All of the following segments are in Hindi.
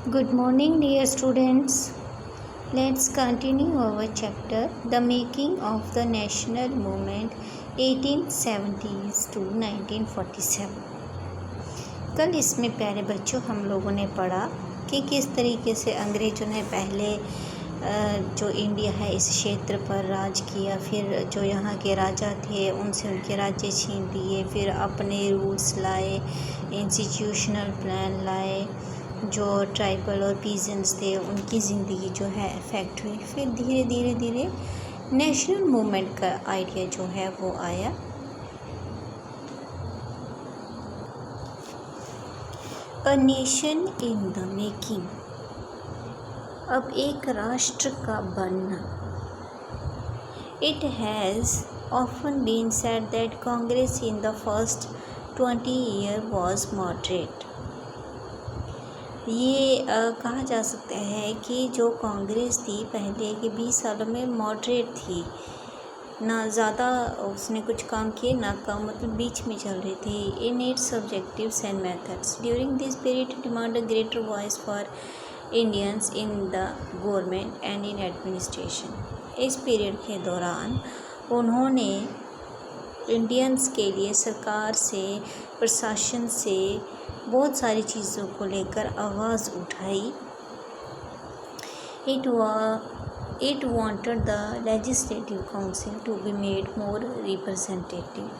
Good morning, dear students. Let's continue our chapter The Making of the National Movement 1870s to 1947। कल इसमें प्यारे बच्चों हम लोगों ने पढ़ा कि किस तरीके से अंग्रेज़ों ने पहले जो इंडिया है इस क्षेत्र पर राज किया, फिर जो यहाँ के राजा थे उनसे उनके राज्य छीन लिए, फिर अपने रूल्स लाए, इंस्टीट्यूशनल प्लान लाए, जो ट्राइबल और पीजेंट्स थे उनकी ज़िंदगी जो है अफेक्ट हुई। फिर धीरे धीरे धीरे नेशनल मूवमेंट का आइडिया जो है वो आया। A nation in the making, अब एक राष्ट्र का बनना। It has often been said that Congress in the first 20 year was moderate. ये कहा जा सकता है कि जो कांग्रेस थी पहले के 20 सालों में मॉडरेट थी, ना ज़्यादा उसने कुछ काम किए ना कम, मतलब बीच में चल रही थी। In its objectives and methods during this period demand a greater voice for Indians in the government and in administration. इस पीरियड के दौरान उन्होंने इंडियंस के लिए सरकार से, प्रशासन से बहुत सारी चीज़ों को लेकर आवाज़ उठाई। It wanted the legislative council to be made more representative.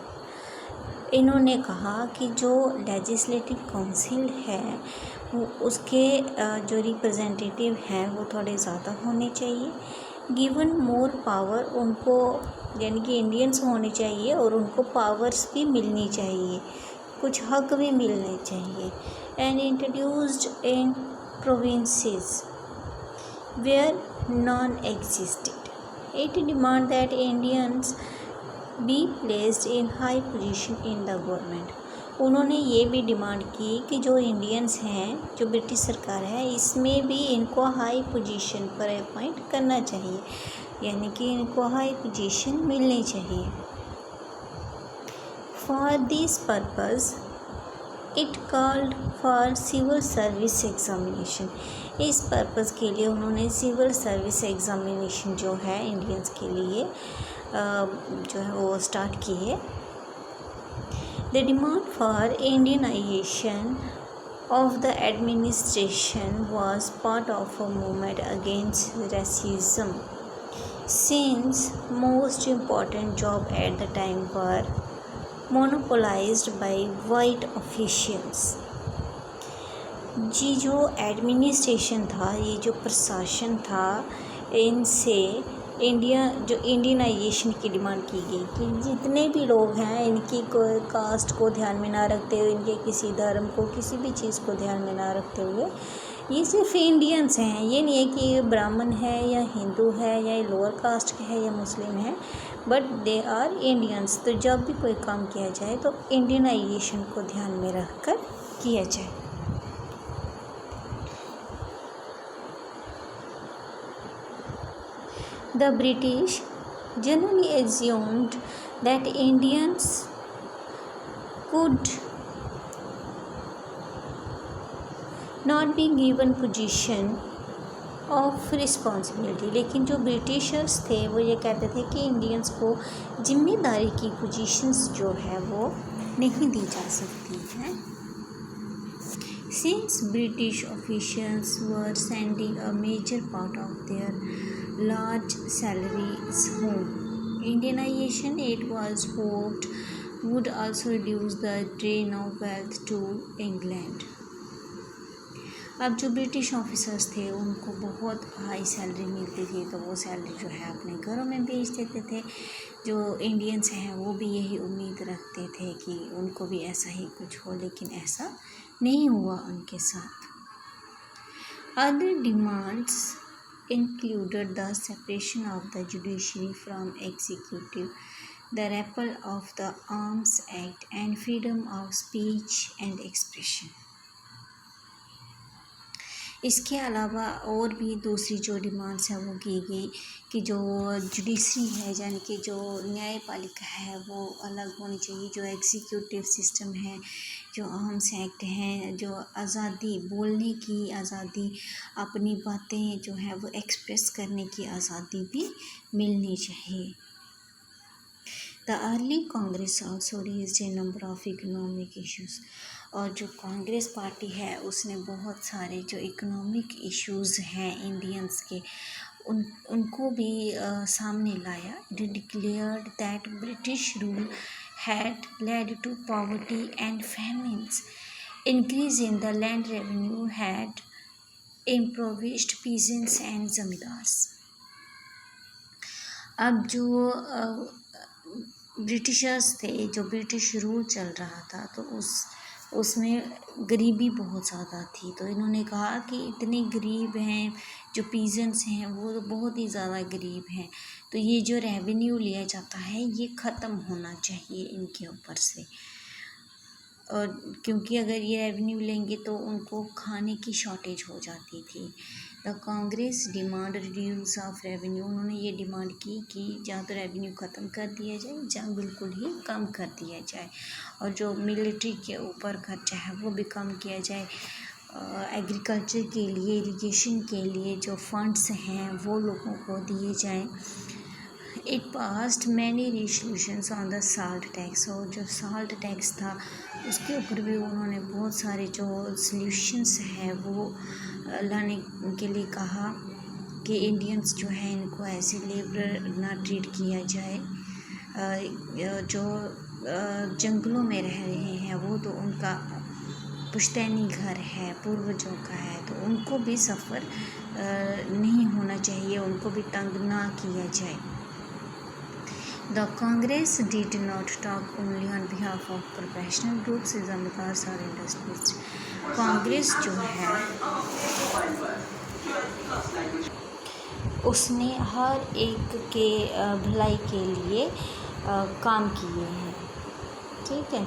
इन्होंने कहा कि जो लेजिस्लेटिव काउंसिल है वो उसके जो रिप्रेजेंटेटिव हैं वो थोड़े ज़्यादा होने चाहिए। गिवन मोर पावर, उनको यानी कि इंडियंस होने चाहिए और उनको पावर्स भी मिलनी चाहिए, कुछ हक भी मिलने चाहिए। And introduced in provinces where none existed. It demand that Indians be placed in high position in the government. उन्होंने ये भी डिमांड की कि जो इंडियंस हैं, जो ब्रिटिश सरकार है, इसमें भी इनको हाई पोजीशन पर अपॉइंट करना चाहिए, यानी कि इनको हाई पोजीशन मिलनी चाहिए। For this purpose it called for civil service examination. इस पर्पज़ के लिए उन्होंने सिविल सर्विस एग्ज़ामिनेशन जो है इंडियंस के लिए जो है वो स्टार्ट की है। The demand for Indianisation of the administration was part of a movement against racism, since most important jobs at the time were monopolized by white officials। जी जो एडमिनिस्ट्रेशन था, ये जो प्रशासन था, इनसे जो इंडियनाइजेशन की डिमांड की गई कि जितने भी लोग हैं इनकी कास्ट को ध्यान में ना रखते हुए, इनके किसी धर्म को, किसी भी चीज़ को ध्यान में ना रखते हुए, ये सिर्फ इंडियंस हैं। ये नहीं है कि ब्राह्मण है या हिंदू है या लोअर कास्ट के है या मुस्लिम है, बट दे आर इंडियंस। तो जब भी कोई काम किया जाए तो इंडियनाइजेशन को ध्यान में रख कर किया जाए। The British generally assumed that Indians could not be given position of responsibility। लेकिन जो ब्रिटिशर्स थे वो ये कहते थे कि इंडियंस को जिम्मेदारी की पोजीशंस जो है वो नहीं दी जा सकती हैं। Since British officials were sending a major part of their large salaries home, Indianization, it was hoped, would also reduce the drain of wealth to England। अब जो ब्रिटिश ऑफिसर्स थे उनको बहुत हाई सैलरी मिलती थी, तो वो सैलरी जो है अपने घरों में भेज देते थे। जो इंडियंस हैं वो भी यही उम्मीद रखते थे कि उनको भी ऐसा ही कुछ हो, लेकिन ऐसा नहीं हुआ उनके साथ। Other demands included the separation of the judiciary from executive, the repeal of the Arms Act, and freedom of speech and expression। इसके अलावा और भी दूसरी जो डिमांड्स हैं वो की गई कि जो जुडिशरी है यानी कि जो न्यायपालिका है वो अलग होनी चाहिए, जो एग्जीक्यूटिव सिस्टम है, जो आर्म्स एक्ट हैं, जो आज़ादी बोलने की आज़ादी, अपनी बातें जो है वो एक्सप्रेस करने की आज़ादी भी मिलनी चाहिए। The early Congress also raised A number of economic issues. और जो कांग्रेस पार्टी है उसने बहुत सारे जो इकोनॉमिक इश्यूज़ हैं इंडियंस के उनको भी सामने लाया। It declared that British rule had led to poverty and famines. Increase in the land revenue had impoverished peasants and zamindars. अब जो ब्रिटिशर्स थे, जो ब्रिटिश रूल चल रहा था, तो उसमें गरीबी बहुत ज़्यादा थी। तो इन्होंने कहा कि इतने गरीब हैं, जो पीजेंट्स हैं वो तो बहुत ही ज़्यादा गरीब हैं, तो ये जो रेवेन्यू लिया जाता है ये ख़त्म होना चाहिए इनके ऊपर से। और क्योंकि अगर ये रेवेन्यू लेंगे तो उनको खाने की शॉर्टेज हो जाती थी। The Congress demand reduce of revenue. उन्होंने ये डिमांड की कि या तो रेवेन्यू ख़त्म कर दिया जाए या बिल्कुल ही कम कर दिया जाए, और जो मिलिट्री के ऊपर खर्चा है वो भी कम किया जाए। एग्रीकल्चर के लिए, इरिगेशन के लिए जो फंड्स हैं वो लोगों को दिए जाएं। It passed many resolutions on the salt tax. और जो साल्ट टैक्स था उसके ऊपर भी उन्होंने बहुत सारे जो सॉल्यूशंस हैं वो लाने के लिए कहा कि इंडियंस जो है इनको ऐसे लेबर ना ट्रीट किया जाए। जो जंगलों में रह रहे हैं वो तो उनका पुश्तैनी घर है, पूर्वजों का है, तो उनको भी सफ़र नहीं होना चाहिए, उनको भी तंग ना किया जाए। The Congress did not talk only on behalf of professional groups, जमींदार और इंडस्ट्रीज। कांग्रेस जो है उसने हर एक के भलाई के लिए काम किए हैं, ठीक है।